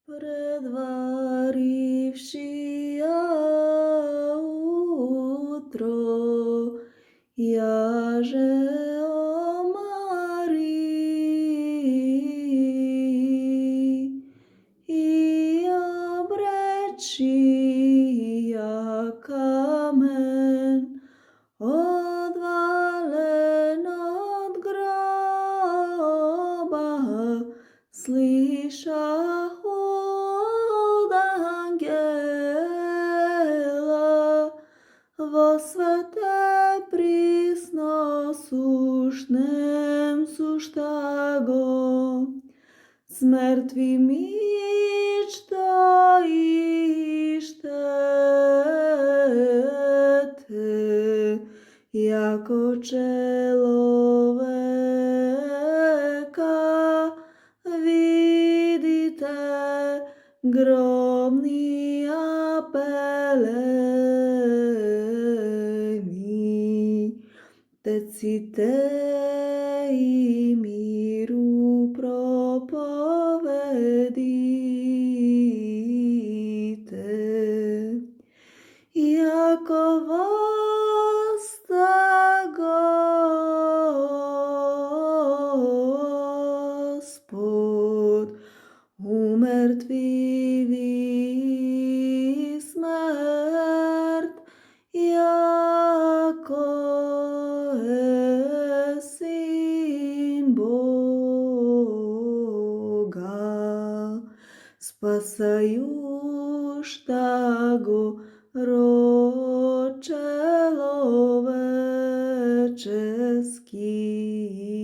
Предваривши я утро, я же о Марии, и обречи я камен, odvalen od groba, слышах od ангела, во свете присносушнем суштаго, с мертвими стоиште, яко человека видите громни апелеми, теците и миру проповедите, яко Господ умертвиви смерть, яко Син Бога, спасающего род человеческий.